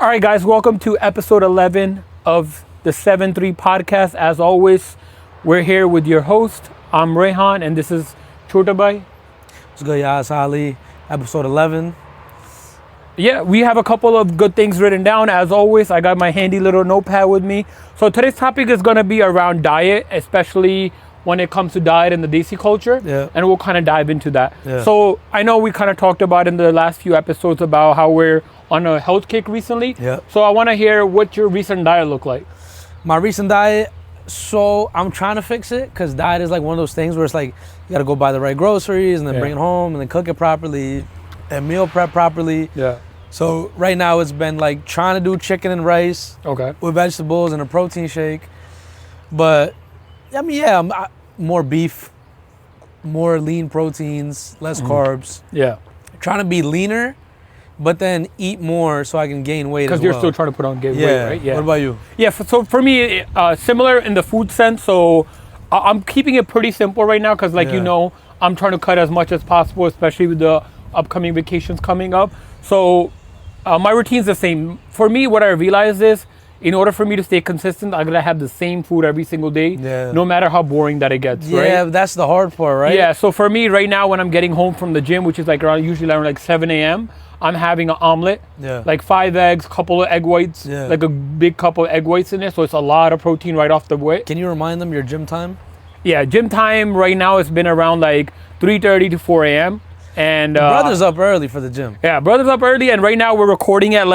All right, guys, welcome to episode 11 of the 7-3 podcast. As always, we're here with your host. I'm Rehan, and this is Chotabai. What's good, y'all? It's Ali, episode 11. Yeah, we have a couple of good things written down. As always, I got my handy little notepad with me. So today's topic is going to be around diet, especially when it comes to diet in the Desi culture. Yeah. And we'll kind of dive into that. Yeah. So I know we kind of talked about in the last few episodes about how we're on a health kick recently. Yeah. So I want to hear what your recent diet looked like. My recent diet, so I'm trying to fix it because diet is like one of those things where it's like you got to go buy the right groceries and then bring it home and then cook it properly and meal prep properly. Yeah. So right now it's been like trying to do chicken and rice with vegetables and a protein shake. But I mean, yeah, more beef, more lean proteins, less carbs. Yeah. Trying to be leaner, but then eat more so I can gain weight as well. Because you're still trying to put on weight, right? Yeah. What about you? Yeah, so for me, similar in the food sense. So I'm keeping it pretty simple right now because, you know, I'm trying to cut as much as possible, especially with the upcoming vacations coming up. So my routine's the same. For me, what I realized is, in order for me to stay consistent, I gotta have the same food every single day, no matter how boring that it gets, right? Yeah, that's the hard part, right? Yeah, so for me right now, when I'm getting home from the gym, which is usually around 7 a.m., I'm having an omelet, like 5 eggs, couple of egg whites, like a big cup of egg whites in there. So it's a lot of protein right off the bat. Can you remind them your gym time? Yeah, gym time right now has been around 3:30 to 4 a.m. And brother's up early for the gym. Yeah, brother's up early, and right now we're recording at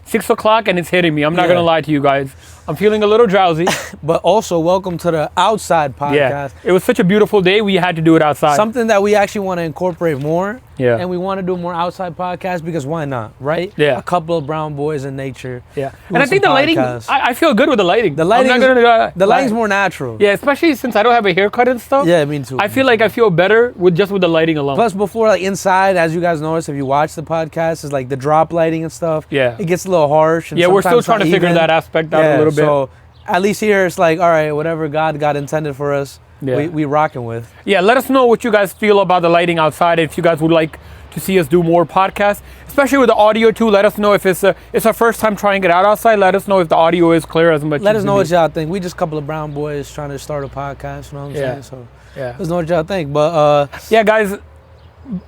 6 o'clock, and it's hitting me. I'm not gonna lie to you guys. I'm feeling a little drowsy. But also, welcome to the Outside Podcast. Yeah, it was such a beautiful day. We had to do it outside. Something that we actually want to incorporate more. Yeah. And we want to do more outside podcasts because why not, right? Yeah. A couple of brown boys in nature. Yeah. And I think the lighting, I feel good with the lighting. The lighting's more natural. Yeah, especially since I don't have a haircut and stuff. Yeah, me too. I feel like I feel better with the lighting alone. Plus, before, inside, as you guys notice, if you watch the podcast, is the drop lighting and stuff. Yeah. It gets a little harsh. And we're still trying to figure that aspect out a little bit. So at least here, it's all right, whatever God got intended for us, we rocking with. Yeah, let us know what you guys feel about the lighting outside. If you guys would like to see us do more podcasts, especially with the audio too. Let us know if it's our first time trying it out outside. Let us know if the audio is clear as much. Let us know what y'all think. We just a couple of brown boys trying to start a podcast. You know what I'm saying? So let us know what y'all think. But yeah, guys.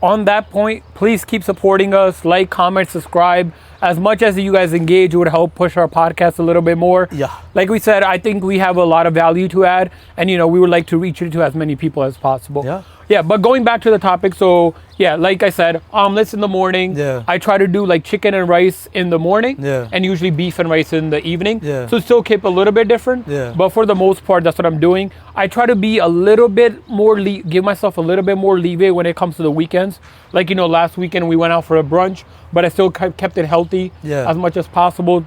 On that point, please keep supporting us. Like, comment, subscribe. As much as you guys engage, it would help push our podcast a little bit more. Yeah. Like we said, I think we have a lot of value to add, and we would like to reach it to as many people as possible. Yeah. Yeah, but going back to the topic, so yeah, like I said, omelets in the morning. Yeah. I try to do chicken and rice in the morning. Yeah. And usually beef and rice in the evening. Yeah. So still keep a little bit different. Yeah. But for the most part, that's what I'm doing. I try to be a little bit more, give myself a little bit more leeway when it comes to the weekends. Last weekend we went out for a brunch, but I still kept it healthy as much as possible.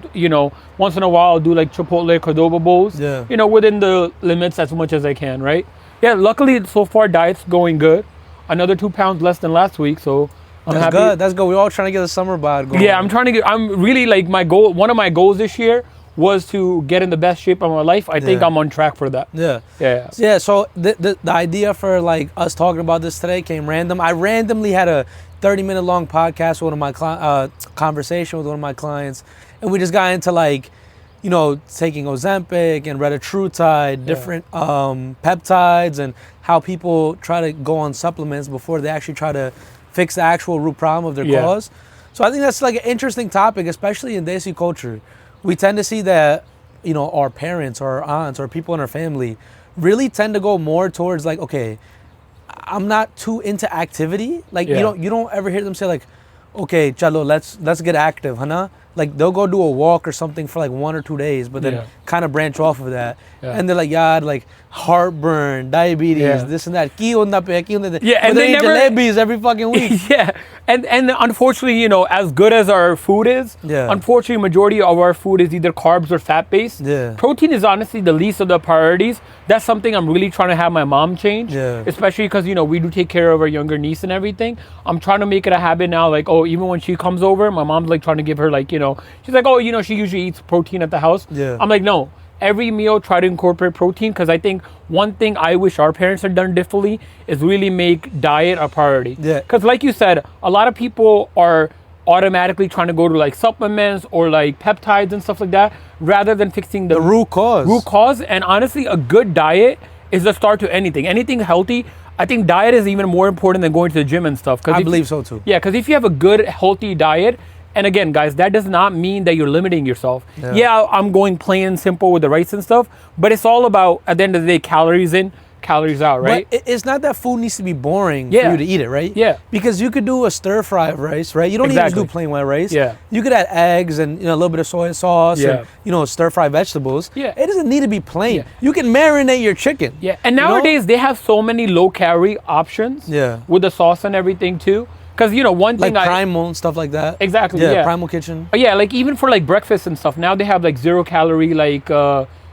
Once in a while I'll do Chipotle Cordoba bowls. Yeah. Within the limits as much as I can, right? Yeah, luckily so far diet's going good. Another 2 pounds less than last week, so I'm happy. That's good. We're all trying to get the summer bod going. Yeah, I'm really my goal. One of my goals this year was to get in the best shape of my life. I think I'm on track for that. Yeah. So the idea for us talking about this today came random. I randomly had a 30-minute long podcast with one of my conversation with one of my clients, and we just got into taking Ozempic and retatrutide, different peptides, and how people try to go on supplements before they actually try to fix the actual root problem of their cause. So I think that's an interesting topic, especially in Desi culture. We tend to see that, our parents or our aunts or people in our family really tend to go more towards okay, I'm not too into activity. You don't ever hear them say okay, chalo, let's get active, Hana. They'll go do a walk or something for 1 or 2 days, but then kind of branch off of that. And they're heartburn, diabetes, this and that. And they never jalebis every fucking week. And unfortunately, as good as our food is, unfortunately, majority of our food is either carbs or fat based. Protein is honestly the least of the priorities. That's something I'm really trying to have my mom change, especially because we do take care of our younger niece and everything. I'm trying to make it a habit now. Even when she comes over, my mom's trying to give her she's she usually eats protein at the house. I'm no. Every meal, try to incorporate protein, because I think one thing I wish our parents had done differently is really make diet a priority. Because like you said, a lot of people are automatically trying to go to like supplements or like peptides and stuff like that, rather than fixing the root cause. Root cause. And honestly, a good diet is the start to anything. Anything healthy. I think diet is even more important than going to the gym and stuff. I believe so too. Yeah, because if you have a good, healthy diet, and again, guys, that does not mean that you're limiting yourself. Yeah, I'm going plain and simple with the rice and stuff, but it's all about, at the end of the day, calories in, calories out, right? But it's not that food needs to be boring for you to eat it, right? Yeah. Because you could do a stir fry of rice, right? You don't even do plain white rice. Yeah. You could add eggs and a little bit of soy sauce and stir fry vegetables. Yeah. It doesn't need to be plain. Yeah. You can marinate your chicken. Yeah. And nowadays they have so many low calorie options. Yeah. With the sauce and everything too. Because one thing like Primal and stuff like that. Exactly. Yeah. Primal Kitchen. Yeah. Like even for like breakfast and stuff, now they have like 0 calorie like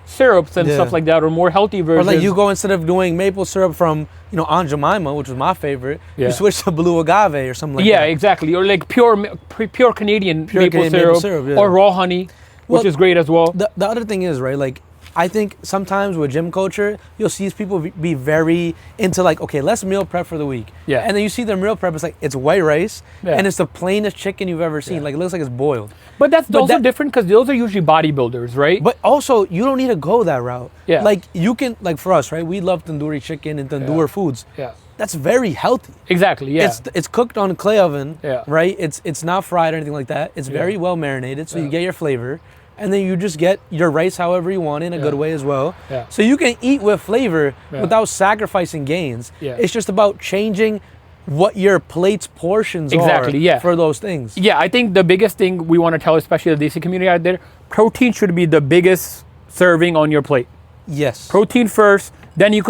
syrups and stuff like that, or more healthy versions. Or like you go, instead of doing maple syrup from Aunt Jemima, which was my favorite, you switch to blue agave or something like that. Yeah, exactly. Or like pure Canadian maple syrup or raw honey, which is great as well. The other thing is, right, like I think sometimes with gym culture, you'll see people be very into like, okay, let's meal prep for the week. Yeah. And then you see their meal prep, it's like, it's white rice and it's the plainest chicken you've ever seen. Like it looks like it's boiled. But that's also different because those are usually bodybuilders, right? But also, you don't need to go that route. Yeah. Like you can, like for us, right, we love tandoori chicken and tandoor foods. Yeah. That's very healthy. Exactly, yeah. It's cooked on a clay oven, yeah, right? It's not fried or anything like that. It's very well marinated, so you get your flavor. And then you just get your rice however you want in a good way as well. Yeah. So you can eat with flavor without sacrificing gains. Yeah. It's just about changing what your plate's portions are for those things. Yeah, I think the biggest thing we want to tell, especially the Desi community out there, protein should be the biggest serving on your plate. Yes. Protein first, then you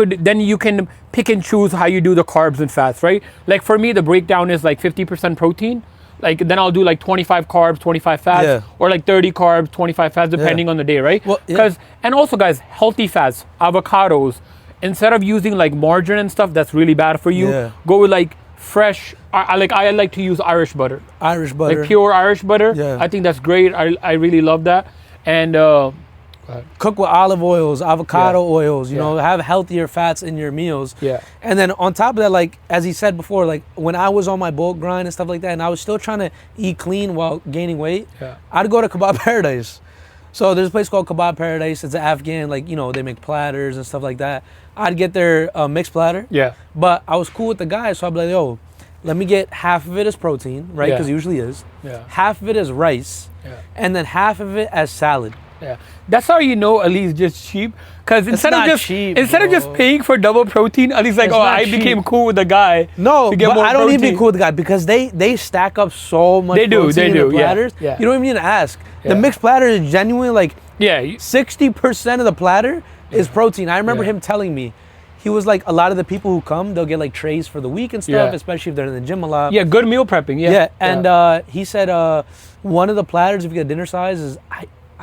can pick and choose how you do the carbs and fats, right? Like for me, the breakdown is like 50% protein. Like then I'll do like 25 carbs, 25 fats, or like 30 carbs, 25 fats, depending on the day, right? Well, and also guys, healthy fats, avocados. Instead of using like margarine and stuff, that's really bad for you. Go with like fresh. I like to use Irish butter. Irish butter. Like pure Irish butter. Yeah. I think that's great. I really love that. And cook with olive oils, avocado oils, you know, have healthier fats in your meals. Yeah. And then on top of that, like, as he said before, like when I was on my bulk grind and stuff like that, and I was still trying to eat clean while gaining weight, I'd go to Kebab Paradise. So there's a place called Kebab Paradise. It's an Afghan, like, they make platters and stuff like that. I'd get their mixed platter. Yeah. But I was cool with the guy, so I'd be like, yo, let me get half of it as protein, right? Because it usually is. Yeah. Half of it as rice. Yeah. And then half of it as salad. Yeah, that's how you know Ali's just cheap. Because instead of just paying for double protein, Ali's like, I became cool with the guy. No, but I don't need to be cool with the guy because they stack up so much. They do. In the platters. Yeah. You don't even need to ask. The mixed platter is genuinely like 60% of the platter is protein. I remember him telling me. He was like, a lot of the people who come, they'll get like trays for the week and stuff, especially if they're in the gym a lot. Yeah, good meal prepping. Yeah. And he said one of the platters, if you get dinner size, is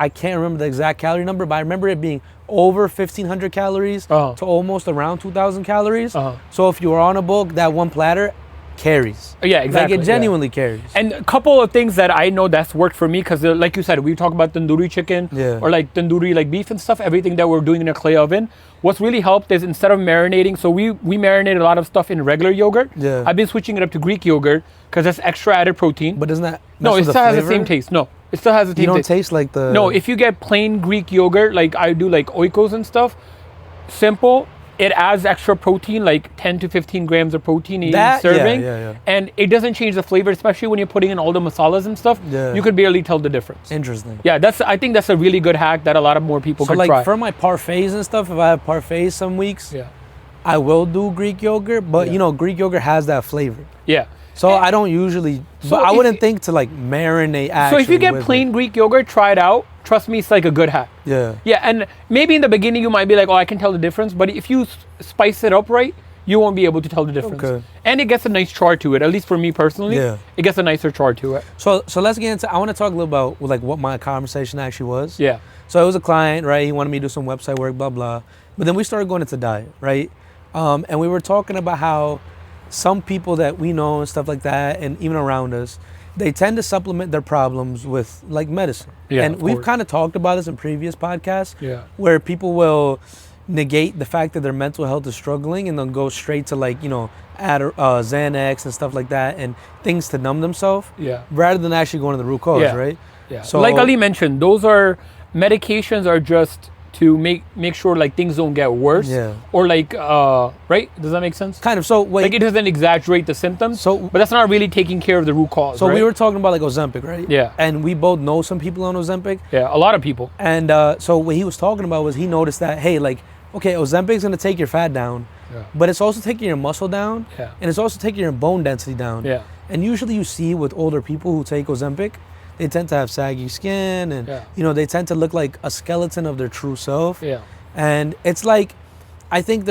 I can't remember the exact calorie number, but I remember it being over 1,500 calories to almost around 2,000 calories. So if you were on a bulk, that one platter carries. Yeah, exactly. Like it genuinely carries. And a couple of things that I know that's worked for me, because like you said, we talk about tandoori chicken or like tandoori like beef and stuff, everything that we're doing in a clay oven. What's really helped is instead of marinating, so we marinate a lot of stuff in regular yogurt. Yeah. I've been switching it up to Greek yogurt because that's extra added protein. But doesn't that No, it still has the same taste. No. It still has the same taste. You don't taste like the... No, if you get plain Greek yogurt, like I do like oikos and stuff, simple, it adds extra protein, like 10 to 15 grams of protein in each serving. And it doesn't change the flavor, especially when you're putting in all the masalas and stuff. Yeah. You could barely tell the difference. Interesting. Yeah, I think that's a really good hack that a lot of more people could try. So like for my parfaits and stuff, if I have parfaits some weeks, I will do Greek yogurt, but Greek yogurt has that flavor. Yeah. So I don't usually, but I wouldn't think to like marinate actually. So if you get plain Greek yogurt, try it out. Trust me, it's like a good hack. Yeah. Yeah, and maybe in the beginning you might be like, I can tell the difference. But if you spice it up right, you won't be able to tell the difference. Okay. And it gets a nice char to it, at least for me personally. Yeah. It gets a nicer char to it. So let's get into, I want to talk a little about like what my conversation actually was. Yeah. So it was a client, right? He wanted me to do some website work, blah, blah. But then we started going into diet, right? And we were talking about how some people that we know and stuff like that, and even around us, they tend to supplement their problems with like medicine. Yeah, and we've kind of talked about this in previous podcasts. Yeah. Where people will, negate the fact that their mental health is struggling and then go straight to like, add Xanax and stuff like that and things to numb themselves. Yeah. Rather than actually going to the root cause, right? Yeah. So like Ali mentioned, those are medications are just to make sure like things don't get worse. Yeah. Or like right? Does that make sense? Kind of. So wait, like it doesn't exaggerate the symptoms. So but that's not really taking care of the root cause. So right? we were talking about like Ozempic, right? Yeah. And we both know some people on Ozempic. Yeah, a lot of people. And so what he was talking about was he noticed that, hey, like, okay, Ozempic's gonna take your fat down, but it's also taking your muscle down, and it's also taking your bone density down. Yeah. And usually you see with older people who take Ozempic, they tend to have saggy skin and they tend to look like a skeleton of their true self. Yeah. And it's like, I think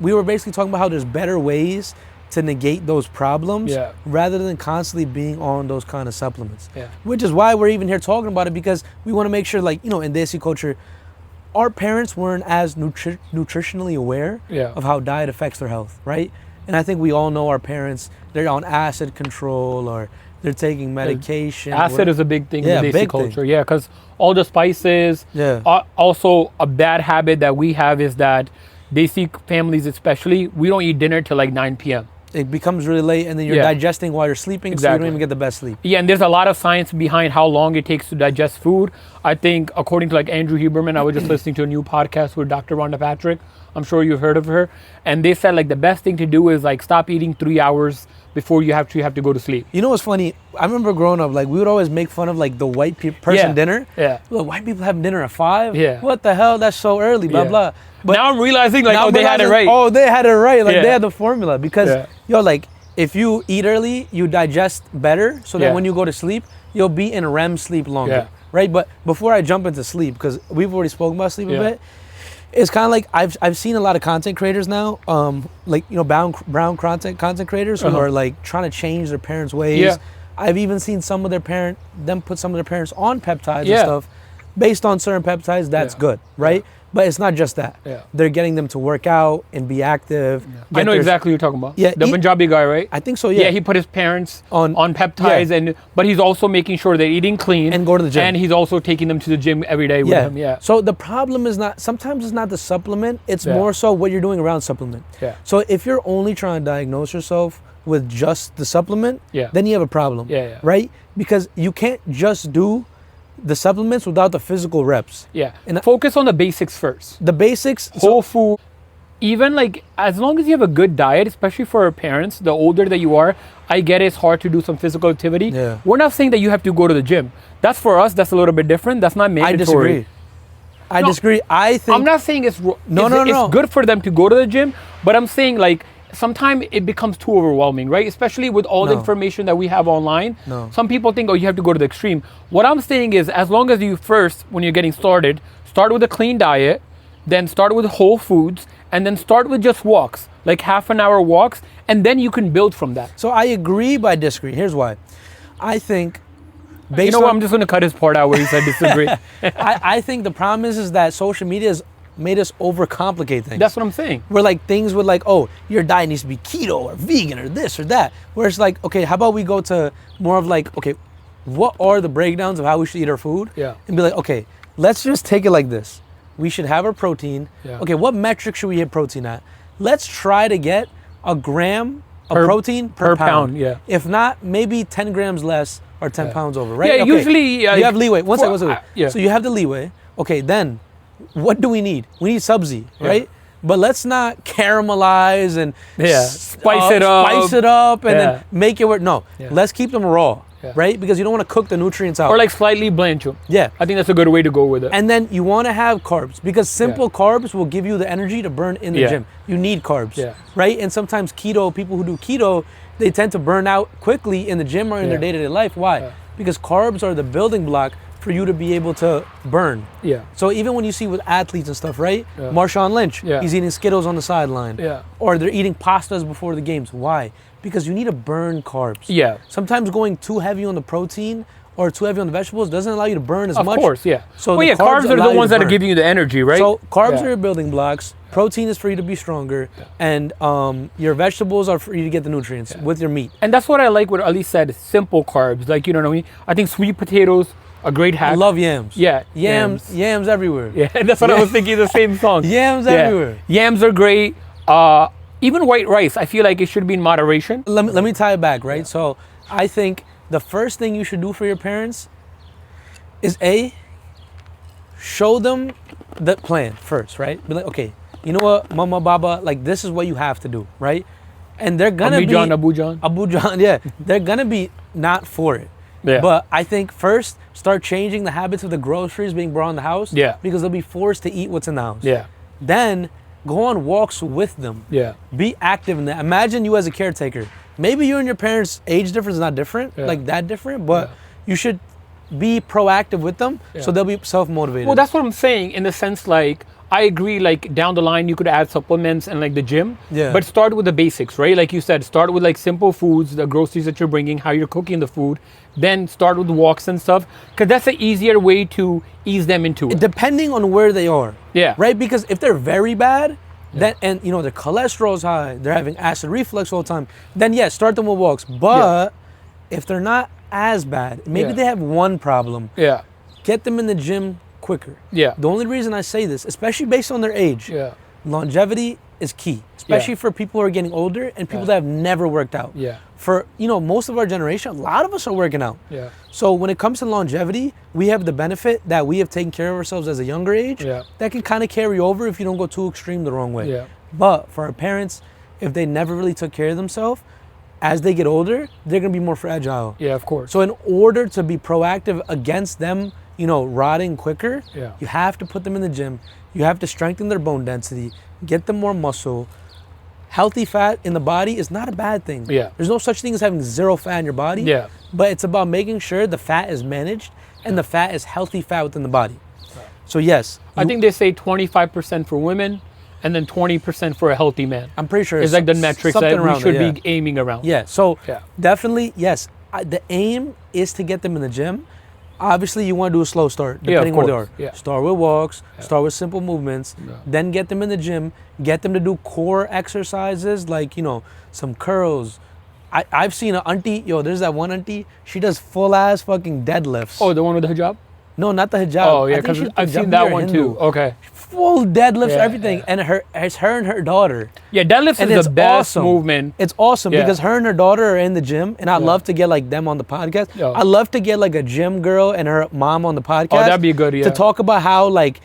we were basically talking about how there's better ways to negate those problems rather than constantly being on those kind of supplements. Yeah. Which is why we're even here talking about it, because we want to make sure, like, in Desi culture, our parents weren't as nutritionally aware of how diet affects their health, right? And I think we all know our parents, they're on acid control or they're taking medication. Acid is a big thing in the Desi culture. Yeah, because all the spices. Yeah. Also, a bad habit that we have is that Desi families especially, we don't eat dinner till like 9 p.m. It becomes really late and then you're digesting while you're sleeping, so you don't even get the best sleep. Yeah, and there's a lot of science behind how long it takes to digest food. I think according to like Andrew Huberman, I was just listening to a new podcast with Dr. Rhonda Patrick. I'm sure you've heard of her. And they said like the best thing to do is like stop eating 3 hours before you have to go to sleep. You know what's funny? I remember growing up, like we would always make fun of like the white person dinner. Yeah. Look, white people having dinner at 5? Yeah. What the hell? That's so early, blah, blah. But now I'm realizing like, they had it right. Oh, they had it right. Like they had the formula because, like if you eat early, you digest better. So that when you go to sleep, you'll be in REM sleep longer, right? But before I jump into sleep, because we've already spoken about sleep a bit, it's kind of like I've seen a lot of content creators now, like brown content creators who are like trying to change their parents' ways. Yeah. I've even seen some of their put some of their parents on peptides and stuff based on certain peptides. That's good, right? Yeah. But it's not just that. Yeah. They're getting them to work out and be active. Yeah. I know exactly what you're talking about. Yeah, the Punjabi guy, right? I think so, yeah. Yeah, he put his parents on peptides, but he's also making sure they're eating clean. And go to the gym. And he's also taking them to the gym every day with him, So the problem is sometimes it's not the supplement, it's more so what you're doing around supplement. Yeah. So if you're only trying to diagnose yourself with just the supplement, then you have a problem, right? Because you can't just do the supplements without the physical reps. Yeah. And focus on the basics first. The basics. Whole food. Even like as long as you have a good diet, especially for our parents, the older that you are, I get it's hard to do some physical activity. Yeah. We're not saying that you have to go to the gym. That's for us, that's a little bit different. That's not mandatory. I disagree. I think I'm not saying it's good for them to go to the gym, but I'm saying like sometimes it becomes too overwhelming, right? Especially with all the information that we have online. Some people think, you have to go to the extreme. What I'm saying is, as long as you first, when you're getting started, start with a clean diet, then start with whole foods, and then start with just walks, like half an hour walks, and then you can build from that. So I agree, but I disagree. Here's why. I think I'm just going to cut his part out where he said disagree. I think the problem is that social media has made us overcomplicate things. That's what I'm saying. We're like things with like, your diet needs to be keto or vegan or this or that. Where it's like, okay, how about we go to more of like, okay, what are the breakdowns of how we should eat our food? Yeah. And be like, okay, let's just take it like this. We should have our protein. Yeah. Okay, what metric should we hit protein at? Let's try to get a gram of protein per pound. Yeah. If not, maybe 10 grams less or 10 pounds over, right? Yeah, okay. Usually you have leeway. One second. So you have the leeway. Okay, then what do we need? We need Subzi, right? But let's not caramelize and spice it up and then make it work. No, let's keep them raw, right? Because you don't want to cook the nutrients out. Or like slightly blanch them. Yeah. I think that's a good way to go with it. And then you want to have carbs because simple carbs will give you the energy to burn in the gym. You need carbs, right? And sometimes people who do keto, they tend to burn out quickly in the gym or in their day-to-day life. Why? Because carbs are the building block for you to be able to burn. Yeah. So even when you see with athletes and stuff, right? Yeah. Marshawn Lynch, he's eating Skittles on the sideline. Yeah. Or they're eating pastas before the games. Why? Because you need to burn carbs. Yeah. Sometimes going too heavy on the protein or too heavy on the vegetables doesn't allow you to burn as much. Of course, yeah. So carbs are the ones that are giving you the energy, right? So carbs are your building blocks. Protein is for you to be stronger, and your vegetables are for you to get the nutrients with your meat. And that's what I like what Ali said, simple carbs. Like, you know what I mean? I think sweet potatoes, a great hack. I love yams. Yeah. Yams everywhere. Yeah, that's what I was thinking, the same song. Yams everywhere. Yams are great. Even white rice, I feel like it should be in moderation. Let me tie it back, right? So I think the first thing you should do for your parents is show them the plan first, right? Be like, okay, you know what, Mama, Baba, like this is what you have to do, right? And they're gonna Abu John, yeah, they're gonna be not for it. Yeah. But I think first start changing the habits of the groceries being brought in the house. Yeah. Because they'll be forced to eat what's in the house. Yeah. Then go on walks with them. Yeah. Be active in that. Imagine you as a caretaker. Maybe you and your parents' age difference is not different, like that different, but you should be proactive with them so they'll be self-motivated. Well, that's what I'm saying, in the sense, like, I agree, like down the line you could add supplements and like the gym, but start with the basics, right? Like you said, start with like simple foods, the groceries that you're bringing, how you're cooking the food, then start with walks and stuff, because that's an easier way to ease them into it. Depending on where they are. Yeah. Right? Because if they're very bad, then, and you know, their cholesterol's high, they're having acid reflux all the time, then yes, start them with walks. But if they're not as bad, maybe they have one problem, get them in the gym quicker. Yeah. The only reason I say this, especially based on their age, longevity is key, especially for people who are getting older and people that have never worked out. Yeah. For, you know, most of our generation, a lot of us are working out. Yeah. So when it comes to longevity, we have the benefit that we have taken care of ourselves as a younger age. Yeah. That can kind of carry over if you don't go too extreme the wrong way. Yeah. But for our parents, if they never really took care of themselves, as they get older, they're gonna be more fragile. Yeah, of course. So in order to be proactive against them, you know, rotting quicker, you have to put them in the gym. You have to strengthen their bone density, get them more muscle. Healthy fat in the body is not a bad thing. Yeah. There's no such thing as having zero fat in your body. Yeah. But it's about making sure the fat is managed and the fat is healthy fat within the body. Right. So yes. I think they say 25% for women and then 20% for a healthy man. I'm pretty sure it's like the metrics that we should be aiming around. Yeah. So definitely, yes. The aim is to get them in the gym. Obviously, you want to do a slow start, depending where they are. Yeah. Start with walks, start with simple movements, then get them in the gym, get them to do core exercises like, you know, some curls. I've seen an auntie, there's that one auntie, she does full ass fucking deadlifts. Oh, the one with the hijab? No, not the hijab. Oh, yeah, because I've seen that one too. Okay. Full deadlifts, everything. And it's her and her daughter. Yeah, deadlifts is the best movement. It's awesome because her and her daughter are in the gym, and I'd love to get like them on the podcast. I'd love to get like a gym girl and her mom on the podcast. Oh, that'd be good, to talk about how like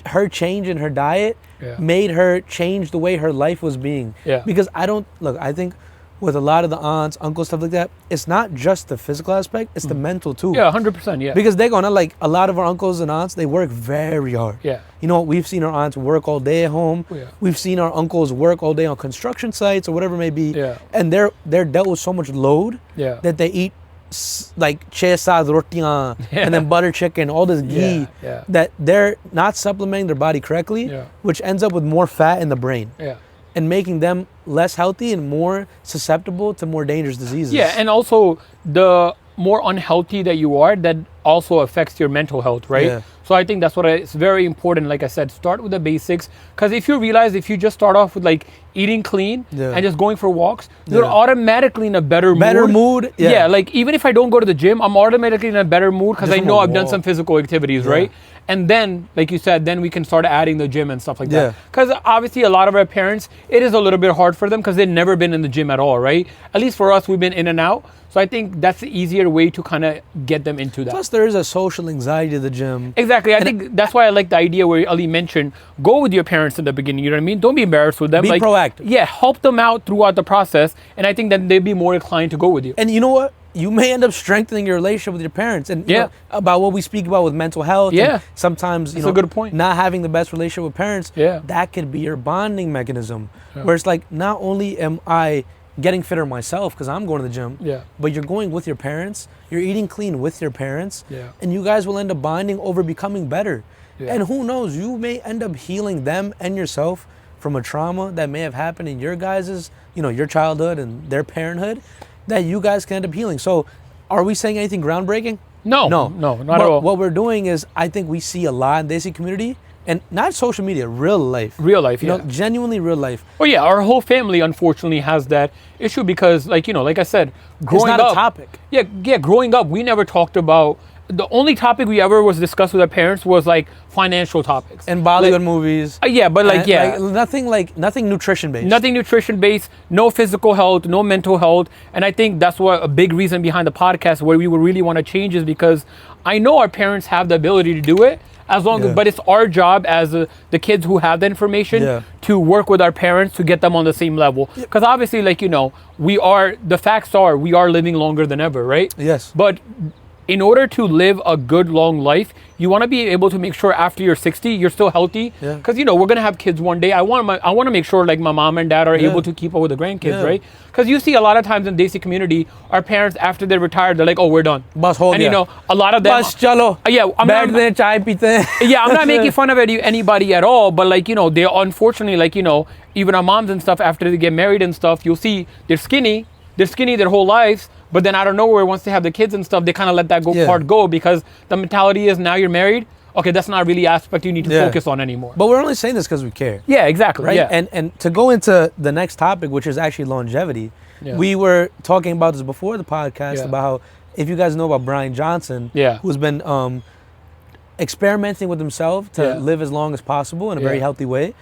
her change in her diet made her change the way her life was being. Yeah. Because I think with a lot of the aunts, uncles, stuff like that, it's not just the physical aspect, it's the mental too. Yeah, 100%, yeah. Because they're gonna, like, a lot of our uncles and aunts, they work very hard. Yeah. You know, we've seen our aunts work all day at home. Yeah. We've seen our uncles work all day on construction sites or whatever it may be. Yeah. And they're dealt with so much load that they eat like chesad rotiyan and then butter chicken, all this ghee, that they're not supplementing their body correctly, which ends up with more fat in the brain. Yeah. And making them less healthy and more susceptible to more dangerous diseases. Yeah, and also the more unhealthy that you are, that also affects your mental health, right? Yeah. So I think that's what it's very important. Like I said, start with the basics. Because if you realize, if you just start off with like eating clean and just going for walks, you're automatically in a better mood. Yeah, like even if I don't go to the gym, I'm automatically in a better mood because I know I've done some physical activities, right? And then, like you said, then we can start adding the gym and stuff like that. Because obviously a lot of our parents, it is a little bit hard for them because they've never been in the gym at all, right? At least for us, we've been in and out. So I think that's the easier way to kind of get them into that. Plus there is a social anxiety to the gym. Exactly. I think that's why I like the idea where Ali mentioned, go with your parents in the beginning, you know what I mean? Don't be embarrassed with them. Be proactive. Yeah, help them out throughout the process. And I think that they'd be more inclined to go with you. And you know what? You may end up strengthening your relationship with your parents, and you know, about what we speak about with mental health. Yeah, and sometimes that's a good point. Not having the best relationship with parents. Yeah, that could be your bonding mechanism. Yeah. Where it's like, not only am I getting fitter myself because I'm going to the gym, but you're going with your parents. You're eating clean with your parents, and you guys will end up bonding over becoming better. Yeah. And who knows, you may end up healing them and yourself from a trauma that may have happened in your guys's, your childhood and their parenthood, that you guys can end up healing. So are we saying anything groundbreaking? No, not at all. What we're doing is, I think we see a lot in the Desi community, and not social media, real life. Real life, genuinely real life. Oh yeah, our whole family unfortunately has that issue because, like I said, growing up. It's not a topic. Yeah, growing up, we never talked about the only topic we ever was discussed with our parents was like financial topics and Bollywood movies. Yeah, but nothing nutrition based. Nothing nutrition based, no physical health, no mental health. And I think that's what a big reason behind the podcast where we would really want to change is because I know our parents have the ability to do it as long as, but it's our job as the kids who have the information to work with our parents to get them on the same level. Because obviously, like, you know, the facts are we are living longer than ever, right? Yes. But in order to live a good long life, you want to be able to make sure after you're 60 you're still healthy, because you know we're gonna have kids one day. I want to make sure like my mom and dad are able to keep up with the grandkids, right? Because you see a lot of times in Desi community, our parents after they're retired, they're like, oh, we're done. And you know, a lot of them. I'm not making fun of anybody at all, but like, you know, they unfortunately, like, you know, even our moms and stuff after they get married and stuff, you'll see they're skinny their whole lives. But then out of nowhere, once they have the kids and stuff, they kind of let that part go because the mentality is now you're married. Okay, that's not really an aspect you need to focus on anymore. But we're only saying this because we care. Yeah, exactly. Right? Yeah. And to go into the next topic, which is actually longevity, we were talking about this before the podcast about how, if you guys know about Brian Johnson, who's been experimenting with himself to live as long as possible in a very healthy way.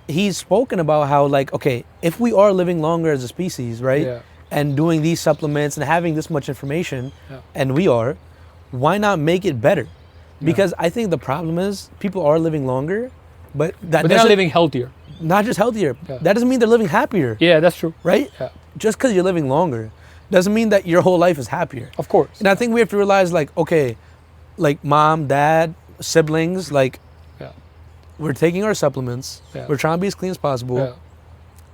He's spoken about how, like, okay, if we are living longer as a species, right? And doing these supplements and having this much information, and we are, why not make it better? Because I think the problem is people are living longer, but they're not living healthier. Not just healthier. That doesn't mean they're living happier. Yeah, that's true. Right? Just because you're living longer doesn't mean that your whole life is happier. Of course. And I think we have to realize, like, okay, like mom, dad, siblings, like, we're taking our supplements. We're trying to be as clean as possible.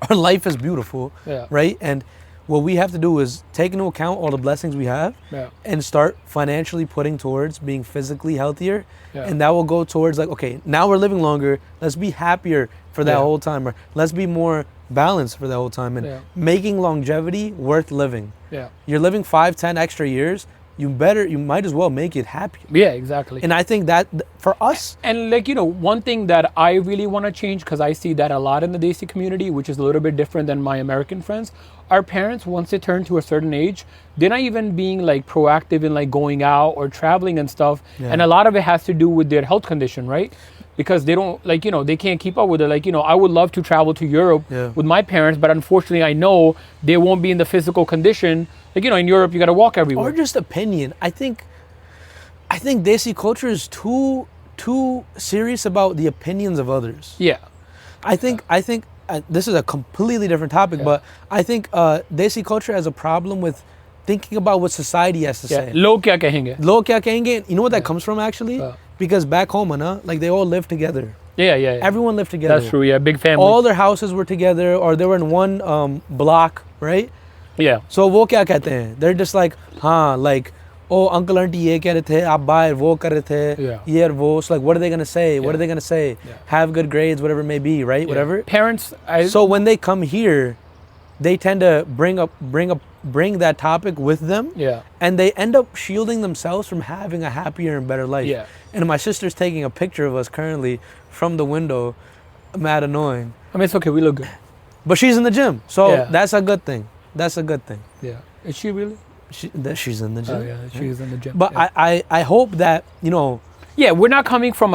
Our life is beautiful, right? And what we have to do is take into account all the blessings we have and start financially putting towards being physically healthier. And that will go towards, like, okay, now we're living longer. Let's be happier for that whole time. Or let's be more balanced for the whole time. And making longevity worth living. You're living 5, 10 extra years. You might as well make it happy. Yeah, exactly. And I think that for us. And like, you know, one thing that I really want to change, because I see that a lot in the Desi community, which is a little bit different than my American friends, our parents, once they turn to a certain age, they're not even being like proactive in like going out or traveling and stuff. And a lot of it has to do with their health condition, right? Because they don't, like, you know, they can't keep up with it. Like, you know, I would love to travel to Europe with my parents, but unfortunately I know they won't be in the physical condition. Like, you know, in Europe, you got to walk everywhere. Or just opinion. I think Desi culture is too serious about the opinions of others. Yeah. I think this is a completely different topic, but I think Desi culture has a problem with thinking about what society has to say. Log kya kahenge? Log kya kahenge? You know what that comes from, actually? Because back home, like, they all lived together. Yeah. Everyone lived together. That's true, yeah. Big family. All their houses were together, or they were in one block, right? Yeah. So वो क्या कहते हैं? They're just like, हाँ, like, oh, uncle auntie ये कह रहे थे, आप बाहर वो कर रहे थे, ये और वो. So like, what are they gonna say? What are they gonna say? Have good grades, whatever it may be, right? Whatever. Parents. So when they come here, they tend to bring that topic with them. And they end up shielding themselves from having a happier and better life. And my sister's taking a picture of us currently from the window. Mad annoying. I mean, it's okay. We look good. But she's in the gym, so that's a good thing. That's a good thing. Yeah. Is she really? She's in the gym. Oh, yeah, she's in the gym. But I hope that, you know. Yeah, we're not coming from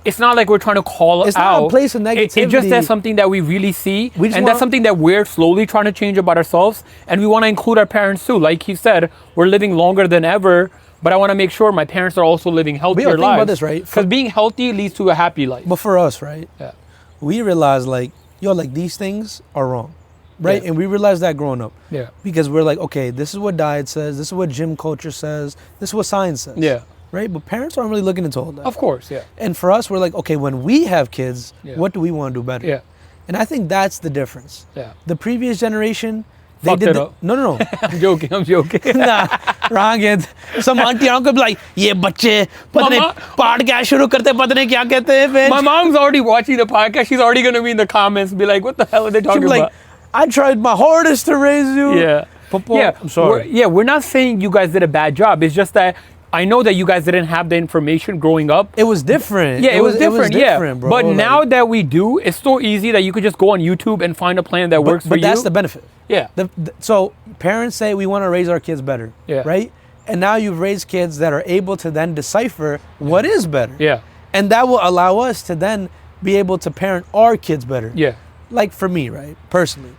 it's not like we're trying to call it's out. It's not a place of negativity. It's just that's something that we really see. That's something that we're slowly trying to change about ourselves. And we want to include our parents too. Like he said, we're living longer than ever. But I want to make sure my parents are also living healthier lives. Think about this, right? Because being healthy leads to a happy life. But for us, right? We realize, like, like, these things are wrong. Right? And we realized that growing up. Because we're like, okay, this is what diet says. This is what gym culture says. This is what science says. Right? But parents aren't really looking into all that. Of course, And for us, we're like, okay, when we have kids, what do we want to do better? And I think that's the difference. The previous generation, they fucked did it up. No. I'm joking. Nah, wrong answer. Some auntie uncle be like, ये बच्चे पता नहीं podcast शुरू करते पता नहीं क्या कहते हैं. My mom's already watching the podcast. She's already going to be in the comments, be like, what the hell are they talking about? I tried my hardest to raise you. I'm sorry. We're not saying you guys did a bad job. It's just that I know that you guys didn't have the information growing up. It was different. Yeah, it was different, bro. But now that we do, it's so easy that you could just go on YouTube and find a plan that works for you. But that's the benefit. Yeah. So parents say we want to raise our kids better, right? And now you've raised kids that are able to then decipher what is better. Yeah. And that will allow us to then be able to parent our kids better. Yeah. Like for me, right? Personally,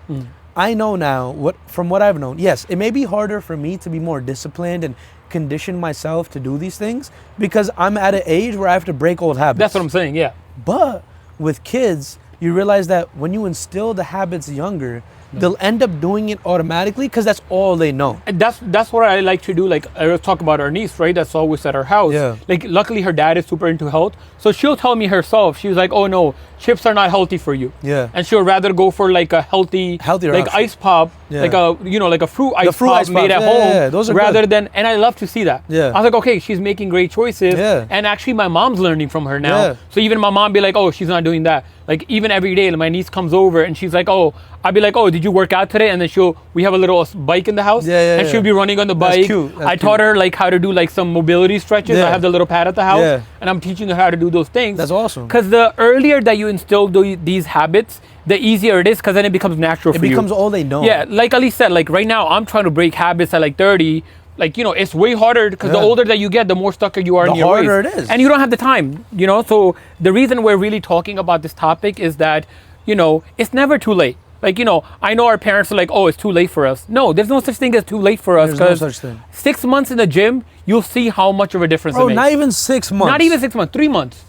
I know now from what I've known, yes, it may be harder for me to be more disciplined and condition myself to do these things because I'm at an age where I have to break old habits. That's what I'm saying, yeah. But with kids, you realize that when you instill the habits younger, they'll end up doing it automatically because that's all they know. And that's what I like to do. Like I was talking about our niece, right? That's always at our house. Yeah. Like luckily her dad is super into health. So she'll tell me herself, she's like, oh no, chips are not healthy for you. Yeah. And she'll rather go for like a healthier like option. Ice pop, like a like a fruit ice pop made at home. Yeah, those are rather good. than, and I love to see that. Yeah. I was like, okay, she's making great choices. Yeah. And actually my mom's learning from her now. Yeah. So even my mom be like, oh, she's not doing that. Like even every day, my niece comes over and she's like, oh, I'll be like, oh, did you work out today? And then we have a little bike in the house. Yeah, and she'll be running on the bike. That's cute. I taught her like how to do like some mobility stretches. Yeah. I have the little pad at the house. Yeah. And I'm teaching her how to do those things. That's awesome. Because the earlier that you instill these habits, the easier it is because then it becomes natural for you. It becomes all they know. Yeah, like Ali said, like right now I'm trying to break habits at like 30. Like, it's way harder because the older that you get, the more stuck you are in your ways. The harder it is. And you don't have the time, So the reason we're really talking about this topic is that, it's never too late. Like, I know our parents are like, oh, it's too late for us. No, there's no such thing as too late for us. There's no such thing. 6 months in the gym, you'll see how much of a difference it makes. Not even 6 months. Not even 6 months, 3 months.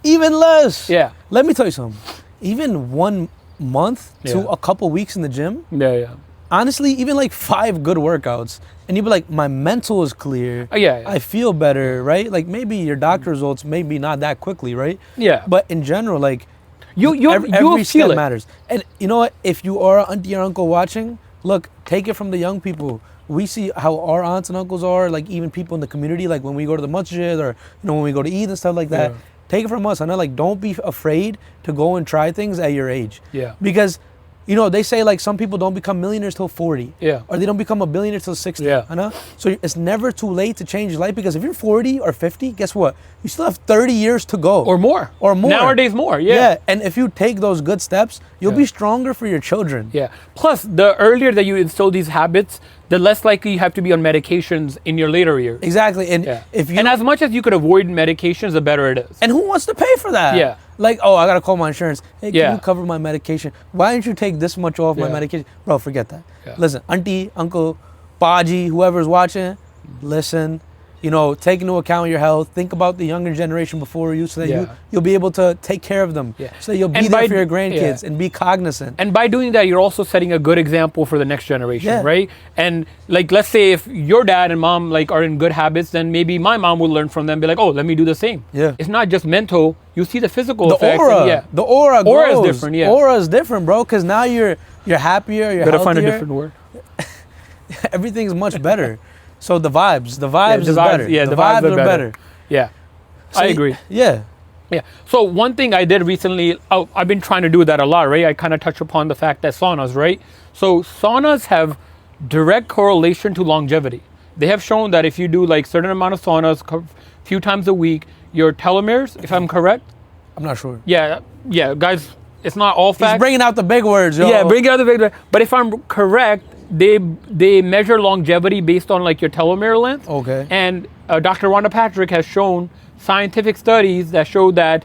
Even less. Yeah. Let me tell you something. Even 1 month to a couple weeks in the gym. Yeah. Honestly, even like 5 good workouts, and you'd be like, my mental is clear. Yeah. I feel better, right? Like maybe your doctor results maybe not that quickly, right? Yeah. But in general, like every step matters. And you know what? If you are an auntie or uncle watching, look, take it from the young people. We see how our aunts and uncles are, like even people in the community, like when we go to the masjid or when we go to Eid and stuff like that. Yeah. Take it from us. I know, like, don't be afraid to go and try things at your age. Yeah. Because they say like some people don't become millionaires till 40. Yeah. Or they don't become a billionaire till 60. Yeah. I know. So it's never too late to change your life because if you're 40 or 50, guess what? You still have 30 years to go. Or more. Nowadays more, yeah. And if you take those good steps, you'll be stronger for your children. Yeah. Plus, the earlier that you instill these habits, the less likely you have to be on medications in your later years. Exactly. And and as much as you could avoid medications, the better it is. And who wants to pay for that? Yeah. Like, oh, I got to call my insurance. Hey, can you cover my medication? Why don't you take this much off my medication? Bro, forget that. Yeah. Listen, auntie, uncle, Baji, whoever's watching, listen, take into account your health. Think about the younger generation before you so that you'll be able to take care of them. Yeah. So that you'll be there for your grandkids and be cognizant. And by doing that, you're also setting a good example for the next generation, right? And like, let's say if your dad and mom like are in good habits, then maybe my mom will learn from them, be like, oh, let me do the same. Yeah. It's not just mental. You see the physical effects. The aura grows. Aura is different, yeah. Aura is different, bro, because now you're happier, you're Gotta healthier. find a different word. Everything's much better. So the vibes is better. Yeah, the vibes are better. Yeah, so I agree. Yeah. So one thing I did recently, I've been trying to do that a lot, right? I kind of touch upon the fact that saunas, right? So saunas have direct correlation to longevity. They have shown that if you do like certain amount of saunas a few times a week, your telomeres, if I'm correct. I'm not sure. Yeah, guys, it's not all facts. He's bringing out the big words, yo. Yeah, bringing out the big words. But if I'm correct, they measure longevity based on like your telomere length. Okay. And Dr. Rhonda Patrick has shown scientific studies that show that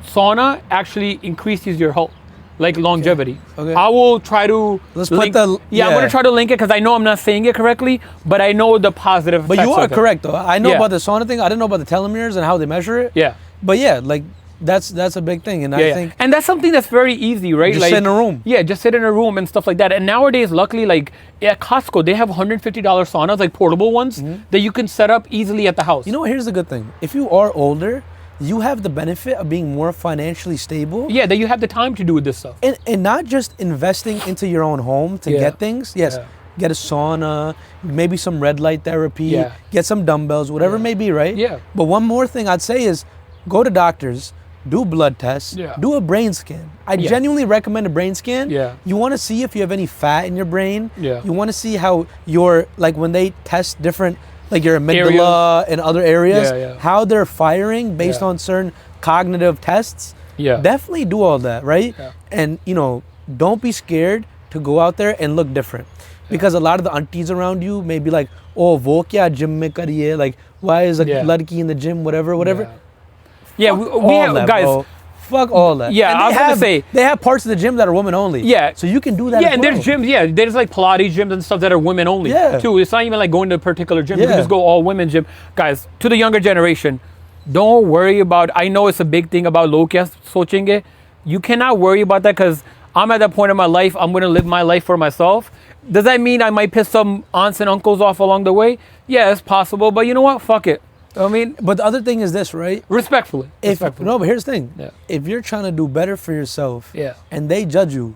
sauna actually increases your health, like longevity. Okay. I will try to link. I'm gonna try to link it because I know I'm not saying it correctly, but I know the positive effects. But you are correct though. I know about the sauna thing. I didn't know about the telomeres and how they measure it. Yeah. But yeah, like that's a big thing, and I think and that's something that's very easy, right? Just sit in a room. Yeah, just sit in a room and stuff like that. And nowadays, luckily, like at Costco, they have $150 saunas, like portable ones that you can set up easily at the house. You know what? Here's the good thing: if you are older, you have the benefit of being more financially stable. Yeah, that you have the time to do this stuff, and not just investing into your own home to get things. Yes. Get a sauna, maybe some red light therapy, get some dumbbells, whatever it may be, right? Yeah. But one more thing I'd say is go to doctors, do blood tests, do a brain scan. I genuinely recommend a brain scan. Yeah. You want to see if you have any fat in your brain. Yeah. You want to see how your, like when they test different, like your amygdala and other areas, how they're firing based on certain cognitive tests. Yeah. Definitely do all that, right? Yeah. And, don't be scared to go out there and look different. Because a lot of the aunties around you may be like, oh, wo kya gym mein kariye? Like, why is a ladki in the gym, whatever. Yeah, we have, that, guys. Bro. Fuck all that. Yeah, I was gonna say they have parts of the gym that are women only. Yeah, so you can do that. Yeah, as and well. there's gyms. Yeah, there's like Pilates gyms and stuff that are women only. Yeah. Too. It's not even like going to a particular gym. You can just go all women gym. Guys, to the younger generation, don't worry about. I know it's a big thing about log kya sochenge. You cannot worry about that because I'm at that point in my life. I'm gonna live my life for myself. Does that mean I might piss some aunts and uncles off along the way? Yeah, it's possible. But you know what? Fuck it. I mean, but the other thing is this, right? Respectfully. No, but here's the thing. Yeah. If you're trying to do better for yourself, and they judge you,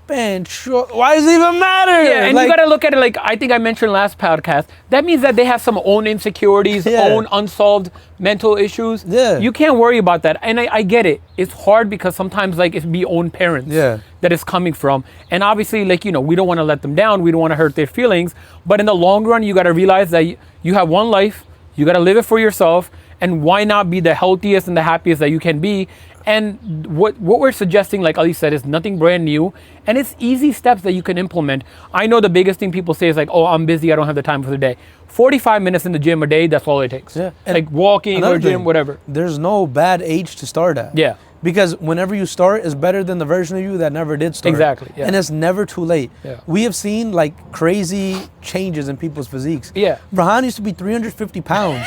man, sure, why does it even matter? Yeah, and you gotta look at it like I think I mentioned last podcast. That means that they have some own insecurities, own unsolved mental issues. Yeah, you can't worry about that, and I get it. It's hard because sometimes like it's be own parents. That it's coming from, and obviously like we don't want to let them down. We don't want to hurt their feelings. But in the long run, you gotta realize that you have one life. You got to live it for yourself, and why not be the healthiest and the happiest that you can be? And what we're suggesting, like Ali said, is nothing brand new, and it's easy steps that you can implement. I know the biggest thing people say is like, oh, I'm busy, I don't have the time for the day. 45 minutes in the gym a day, that's all it takes. Yeah. Like walking or gym, whatever. There's no bad age to start at. Yeah. Because whenever you start is better than the version of you that never did start. Exactly. Yeah. And it's never too late. Yeah. We have seen like crazy changes in people's physiques. Yeah. Brahan used to be 350 pounds.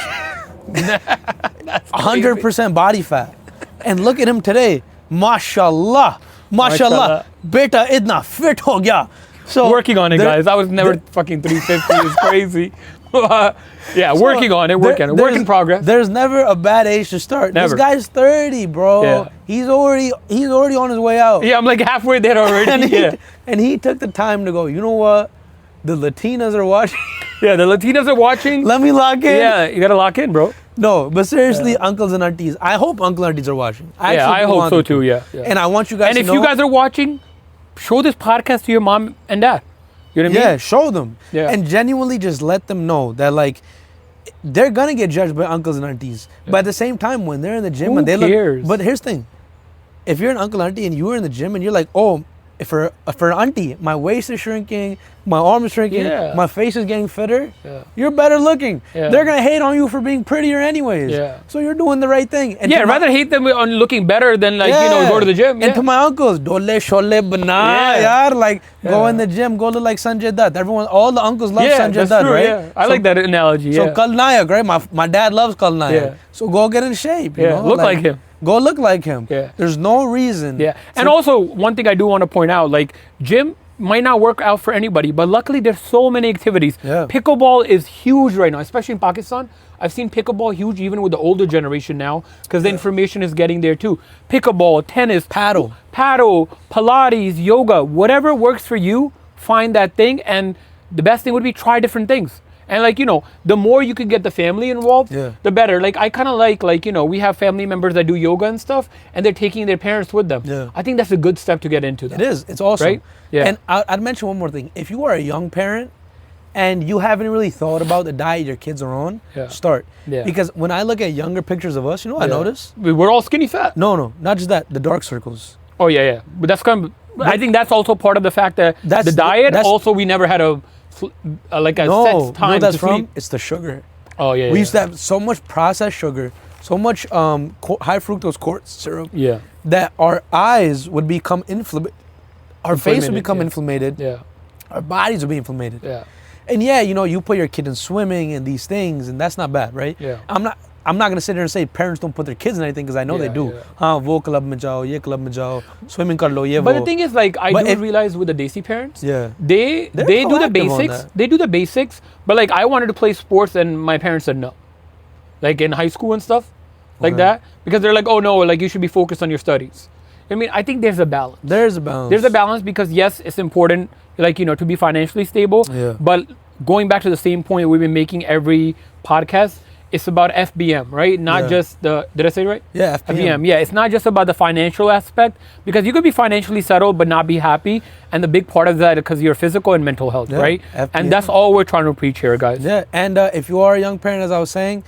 100% body fat. And look at him today. Mashallah. Mashallah. Beta idna fit ho gaya. So working on it, guys. I was never fucking 350. It's crazy. Yeah, so working on it. Work in progress. There's never a bad age to start. Never. This guy's 30, bro. Yeah. He's already on his way out. Yeah, I'm like halfway there already. and he took the time to go, you know what? The Latinas are watching. Yeah, the Latinas are watching. Let me lock in. Yeah, you gotta lock in, bro. No, but seriously, uncles and aunties. I hope uncle and aunties are watching. I hope so too. Yeah. And I want you guys. And if you guys are watching, show this podcast to your mom and dad. You know what I mean? Yeah, show them. Yeah. And genuinely just let them know that like they're gonna get judged by uncles and aunties. Yeah. But at the same time, when they're in the gym Who and they cares? But here's the thing. If you're an uncle and auntie and you were in the gym and you're like, oh, for an auntie, my waist is shrinking, my arm is shrinking, my face is getting fitter, you're better looking. Yeah. They're gonna hate on you for being prettier anyways. Yeah. So you're doing the right thing. And I'd rather hate them on looking better than like go to the gym. And to my uncles, dole shole bana, yaar, like go in the gym, go look like Sanjay Dutt. All the uncles love Sanjay Dutt, right? Yeah. I like that analogy. So Kal Nayak, right? My dad loves Kal Nayak. Yeah. So go get in shape. You know? Look like him. Go look like him. Yeah. There's no reason. Yeah. And also, one thing I do want to point out, like, gym might not work out for anybody, but luckily there's so many activities. Yeah. Pickleball is huge right now, especially in Pakistan. I've seen pickleball huge even with the older generation now because the information is getting there too. Pickleball, tennis, paddle, Pilates, yoga, whatever works for you, find that thing. And the best thing would be try different things. And like, the more you can get the family involved, the better. Like, I kind of like, we have family members that do yoga and stuff, and they're taking their parents with them. Yeah. I think that's a good step to get into that. It is. It's awesome. Right? Yeah. And I'd mention one more thing. If you are a young parent and you haven't really thought about the diet your kids are on, start. Yeah. Because when I look at younger pictures of us, you know what I notice? We're all skinny fat. No, not just that. The dark circles. Oh, yeah. But that's kind of, I think that's also part of the fact that the diet, also we never had a set time that's to sleep. From? It's the sugar. Oh, yeah. We used to have so much processed sugar, so much high fructose corn syrup that our eyes would become inflamed. Our face would become inflamed. Yeah. Our bodies would be inflamed. Yeah. And you put your kid in swimming and these things, and that's not bad, right? Yeah. I'm not gonna sit there and say parents don't put their kids in anything because I know they do. Wo club mein jao, ye club mein jao, swimming kar lo, ye wo. But the thing is, like, I realize with the Desi parents, they do the basics. They do the basics, but like I wanted to play sports and my parents said no. Like in high school and stuff, like that, because they're like, oh no, like you should be focused on your studies. I mean, I think there's a balance. There's a balance because yes, it's important, like to be financially stable. Yeah. But going back to the same point we've been making every podcast. It's about FBM, right? Not just did I say it right? Yeah, FBM. Yeah, it's not just about the financial aspect because you could be financially settled but not be happy. And the big part of that is because your physical and mental health, right? FBM. And that's all we're trying to preach here, guys. Yeah, and if you are a young parent, as I was saying,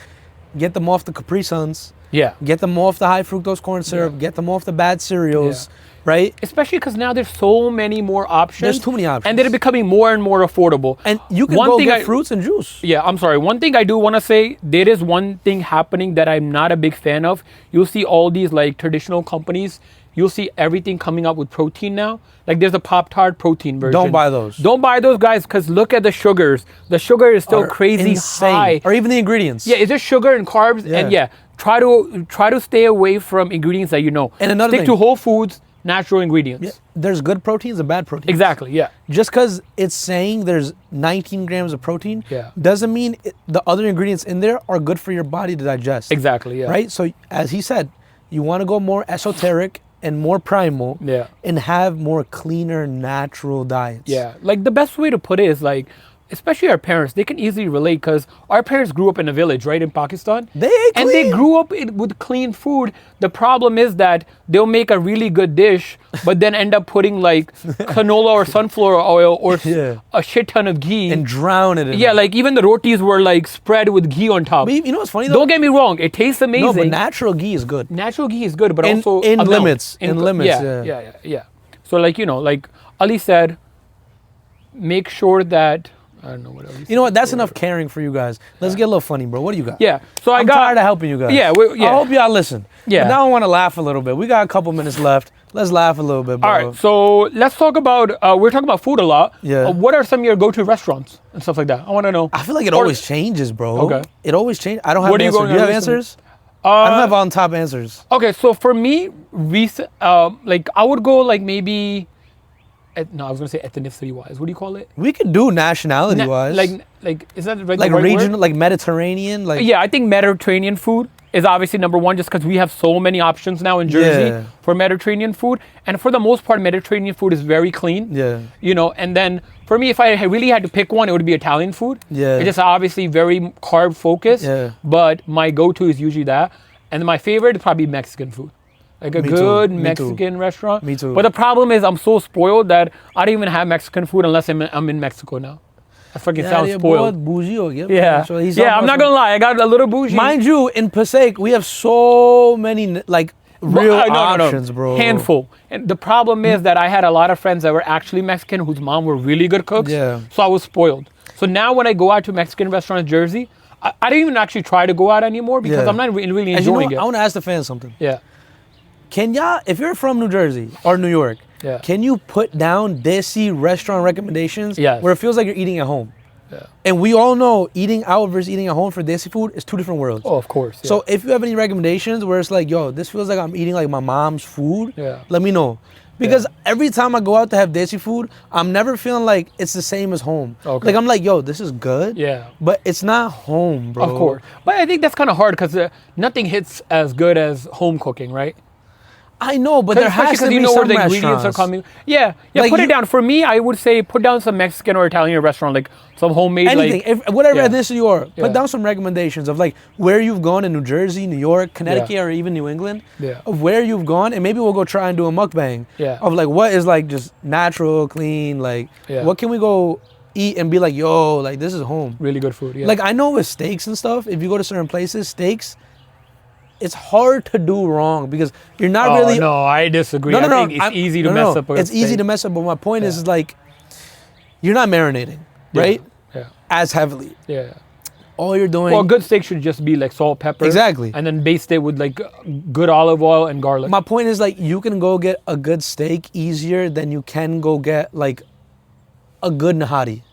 get them off the Capri Suns. Yeah. Get them off the high fructose corn syrup. Get them off the bad cereals. Right? Especially because now there's so many more options. There's too many options. And they're becoming more and more affordable. And you can go get fruits and juice. Yeah, I'm sorry. One thing I do want to say, there is one thing happening that I'm not a big fan of. You'll see all these like traditional companies, you'll see everything coming up with protein now. Like there's a Pop-Tart protein version. Don't buy those. Don't buy those, guys, because look at the sugars. The sugar is still crazy insane. high. Or even the ingredients. Yeah, it's just sugar and carbs. And try to stay away from ingredients that you know. And another Stick to whole foods, natural ingredients. Yeah, there's good proteins and bad proteins. Exactly, yeah. Just because it's saying there's 19 grams of protein doesn't mean the other ingredients in there are good for your body to digest. Exactly, yeah. Right? So as he said, you want to go more esoteric and more primal and have more cleaner, natural diets. Yeah, like the best way to put it is like, especially our parents, they can easily relate because our parents grew up in a village, right, in Pakistan. They ate clean. And they grew up with clean food. The problem is that they'll make a really good dish, but then end up putting like canola or sunflower oil or a shit ton of ghee. And drown it in it. Like even the rotis were like spread with ghee on top. You know what's funny though? Don't get me wrong, it tastes amazing. No, but natural ghee is good. Natural ghee is good, but in, also in limits. In limits, yeah. So like, you know, like Ali said, make sure that I don't know what else. You know what? That's enough caring for you guys. Let's get a little funny, bro. What do you got? Yeah. So I'm tired of helping you guys. Yeah. I hope y'all listen. Yeah. But now I want to laugh a little bit. We got a couple minutes left. Let's laugh a little bit, bro. All right. So let's talk about. We're talking about food a lot. Yeah. What are some of your go-to restaurants and stuff like that? I want to know. I feel like it always changes, bro. Okay. It always changes. I don't have What answers. Do you have answers? I don't have on top answers. Okay. So for me, like I would go like maybe. No, I was gonna say ethnicity-wise. What do you call it? We could do nationality-wise. Like is that right? Like the right regional, word? like Mediterranean, like. Yeah, I think Mediterranean food is obviously number one, just because we have so many options now in Jersey for Mediterranean food, and for the most part, Mediterranean food is very clean. Yeah. You know, and then for me, if I really had to pick one, it would be Italian food. Yeah. It's just obviously very carb focused. Yeah. But my go-to is usually that, and my favorite is probably Mexican food. Like a good Mexican restaurant. Me too. But the problem is I'm so spoiled that I don't even have Mexican food unless I'm in Mexico now. I fucking sound spoiled. Yeah. So I'm not gonna lie, I got a little bougie. Mind you, in Passaic, we have so many like real options, bro. Handful. And the problem is that I had a lot of friends that were actually Mexican whose mom were really good cooks. Yeah. So I was spoiled. So now when I go out to Mexican restaurants in Jersey, I don't even actually try to go out anymore because I'm not really enjoying it. I want to ask the fans something. Yeah. Can y'all, if you're from New Jersey or New York, can you put down Desi restaurant recommendations where it feels like you're eating at home? Yeah. And we all know eating out versus eating at home for Desi food is two different worlds. Oh, of course. Yeah. So if you have any recommendations where it's like, yo, this feels like I'm eating like my mom's food, let me know. Because every time I go out to have Desi food, I'm never feeling like it's the same as home. Okay. Like I'm like, yo, this is good. Yeah. But it's not home, bro. Of course. But I think that's kind of hard because nothing hits as good as home cooking, right? I know, but there has to be some where the ingredients are coming. Yeah, like put it down. For me, I would say put down some Mexican or Italian restaurant, like some homemade. Anything, whatever ethnicity you are, put down some recommendations of like where you've gone in New Jersey, New York, Connecticut, or even New England. Yeah. Of where you've gone, and maybe we'll go try and do a mukbang. Yeah. Of like what is like just natural, clean, like what can we go eat and be like, yo, like this is home. Really good food. Yeah. Like I know with steaks and stuff, if you go to certain places, steaks. It's hard to do wrong because you're not really. No, I disagree. I think it's easy to mess up. It's easy to mess up, but my point is like, you're not marinating, right? Yeah. As heavily. Yeah. All you're doing. Well, a good steak should just be like salt, pepper. Exactly. And then baste it with like good olive oil and garlic. My point is like you can go get a good steak easier than you can go get like a good nahari.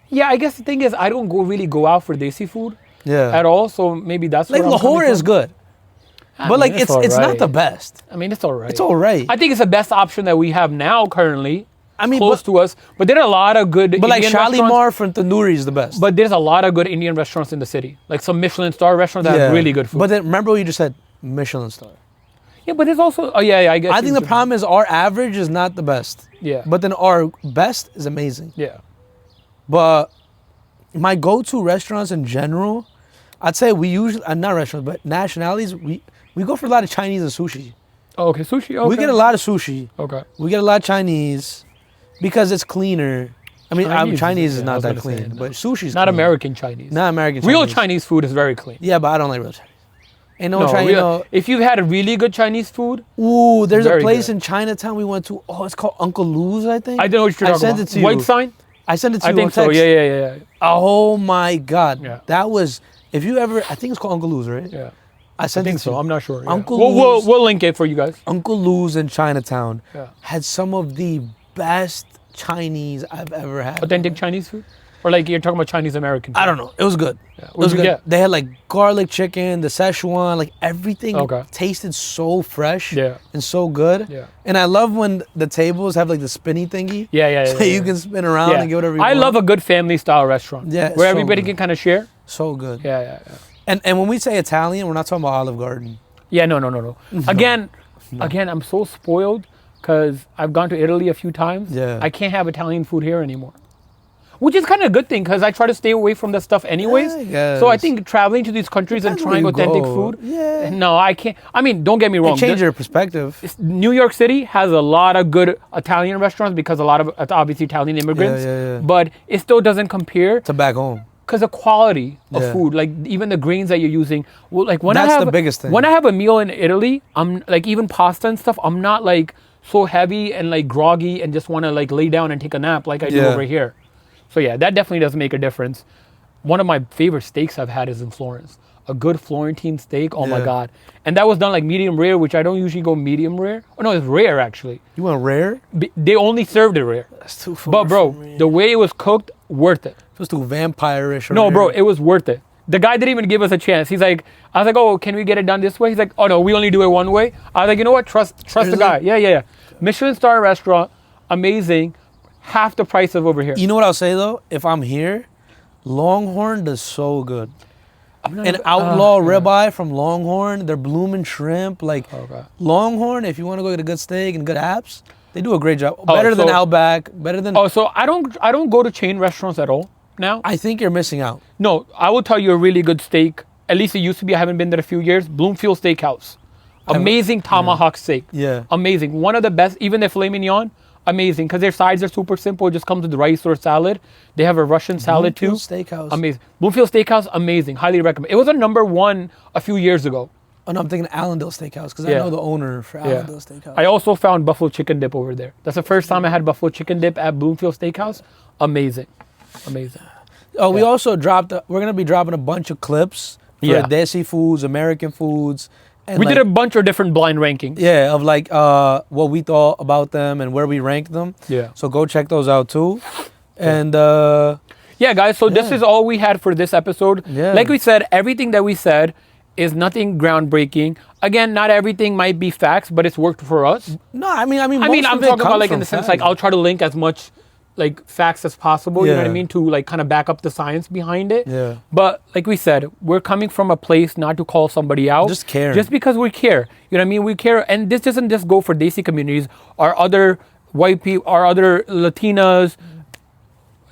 Yeah, I guess the thing is I don't really go out for Desi food. Yeah. At all, so maybe that's like Lahore is good. But like it's not the best. I mean, it's all right. It's all right. I think it's the best option that we have now currently. I mean, close to us. But there are a lot of good Indian restaurants. But like Shalimar from Tandoori is the best. But there's a lot of good Indian restaurants in the city. Like some Michelin star restaurants that have really good food. But then remember what you just said, Michelin star. Yeah, but there's also, I guess. I think the problem is our average is not the best. Yeah. But then our best is amazing. Yeah. But my go-to restaurants in general, I'd say we usually, not restaurants, but nationalities, we go for a lot of Chinese and sushi. Oh, okay, sushi. Okay. We get a lot of sushi. Okay. We get a lot of Chinese because it's cleaner. I mean, Chinese is not that clean, but sushi's not clean. American Chinese. Not American Chinese. Real Chinese food is very clean. Yeah, but I don't like real Chinese. Ain't no Chinese. If you've had a really good Chinese food, there's a place in Chinatown we went to. Oh, it's called Uncle Lou's, I think. I don't know what you're talking about. I sent it to you. White Sign? I sent it to you. I think so. Yeah. Oh my God. Yeah. That was. If you ever, I think it's called Uncle Lou's, right? Yeah. I think so. I'm not sure. Yeah. Uncle Lou's. We'll link it for you guys. Uncle Lou's in Chinatown had some of the best Chinese I've ever had. Authentic Chinese food? Or like you're talking about Chinese American food? I don't know. It was good. Yeah. It was good. Get? They had like garlic chicken, the Szechuan, like everything tasted so fresh and so good. Yeah. And I love when the tables have like the spinny thingy. So you can spin around and get whatever you want. I love a good family style restaurant. Yeah. Where everybody can kind of share. So good. Yeah. And when we say Italian, we're not talking about Olive Garden. Yeah, no. Again, I'm so spoiled because I've gone to Italy a few times. Yeah. I can't have Italian food here anymore. Which is kind of a good thing because I try to stay away from that stuff anyways. So I think traveling to these countries and trying authentic food. Yeah. No, I can't. I mean, don't get me wrong. Change your perspective. New York City has a lot of good Italian restaurants because a lot of obviously Italian immigrants. Yeah. But it still doesn't compare to back home. Because the quality of food, like even the grains that you're using, like that's the biggest thing. When I have a meal in Italy, I'm like even pasta and stuff. I'm not like so heavy and like groggy and just want to like lay down and take a nap like I do over here. So yeah, that definitely does make a difference. One of my favorite steaks I've had is in Florence. A good Florentine steak, oh my God. And that was done like medium rare, which I don't usually go medium rare. Oh no, it's rare actually. You want rare? They only served it rare. That's too far. But bro, the way it was cooked, worth it. It was too vampire-ish. No, bro, it was worth it. The guy didn't even give us a chance. He's like, I was like, oh, can we get it done this way? He's like, oh no, we only do it one way. I was like, you know what? Trust the guy. Yeah. Michelin star restaurant, amazing. Half the price of over here. You know what I'll say though? If I'm here, Longhorn does so good. An outlaw ribeye from Longhorn, their blooming shrimp, like Longhorn. If you want to go get a good steak and good apps, they do a great job. Better than Outback. Better than. Oh, so I don't go to chain restaurants at all now. I think you're missing out. No, I will tell you a really good steak. At least it used to be. I haven't been there a few years. Bloomfield Steakhouse, amazing tomahawk steak. Yeah, amazing. One of the best. Even the filet mignon. Amazing, because their sides are super simple. It just comes with rice or salad. They have a Russian salad too. Steakhouse. Amazing. Bloomfield Steakhouse, amazing. Highly recommend. It was a #1 a few years ago. Oh no, I'm thinking Allendale Steakhouse because I know the owner for Allendale Steakhouse. I also found buffalo chicken dip over there. That's the first time I had buffalo chicken dip at Bloomfield Steakhouse. Amazing. Oh, we also we're gonna be dropping a bunch of clips for Desi foods, American foods. And we did a bunch of different blind rankings. Yeah, of like what we thought about them and where we ranked them. Yeah. So go check those out too. And yeah, guys, so this is all we had for this episode. Yeah. Like we said, everything that we said is nothing groundbreaking. Again, not everything might be facts, but it's worked for us. No, I mean, I'm talking about like in the sense like I'll try to link as much like facts as possible, you know what I mean, to like kind of back up the science behind it. Yeah. But like we said, we're coming from a place not to call somebody out. Just care. Just because we care. You know what I mean? We care. And this doesn't just go for Desi communities. Our other white people, our other Latinas.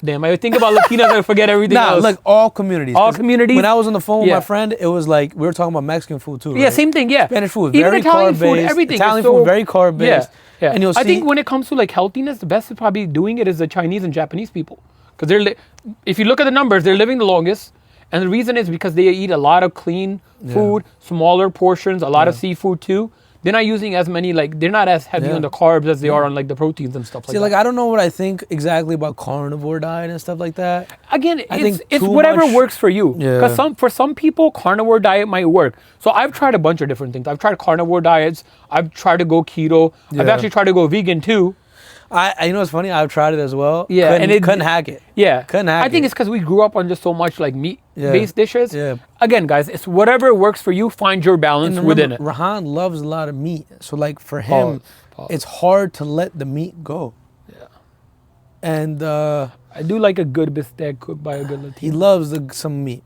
Damn, I think about Latinas and I forget everything else. Like all communities. All communities. When I was on the phone with my friend, it was like, we were talking about Mexican food too, right? Yeah, same thing, yeah. Spanish food, even very Italian carb-based. Food, everything. Italian food, very carb-based. Yeah. And you'll see, I think when it comes to like healthiness, the best is probably doing it is the Chinese and Japanese people. Because if you look at the numbers, they're living the longest. And the reason is because they eat a lot of clean food, smaller portions, a lot of seafood too. They're not using as many, like, they're not as heavy on the carbs as they are on like the proteins and stuff like that. See, like, I don't know what I think exactly about carnivore diet and stuff like that. Again, it's whatever works for you. Because for some people, carnivore diet might work. So I've tried a bunch of different things. I've tried carnivore diets. I've tried to go keto. I've actually tried to go vegan too. You know what's funny? I've tried it as well. Yeah, and it couldn't hack it. Yeah, couldn't hack it. I think it's because we grew up on just so much like meat-based dishes. Yeah. Again, guys, it's whatever works for you. Find your balance within it. Rahan loves a lot of meat, so like for him, it's hard to let the meat go. Yeah. And I do like a good bistec cooked by a good Latino. He loves some meat.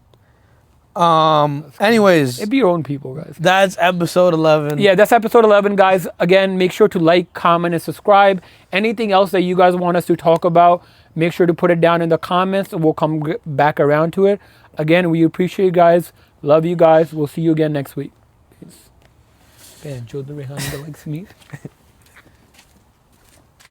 Anyways, it'd be your own people, guys. That's episode 11. Yeah, that's episode 11, guys. Again, make sure to like, comment, and subscribe. Anything else that you guys want us to talk about, make sure to put it down in the comments and we'll come back around to it. Again, we appreciate you guys. Love you guys. We'll see you again next week. Peace. Man, Joe the Rehan likes meat.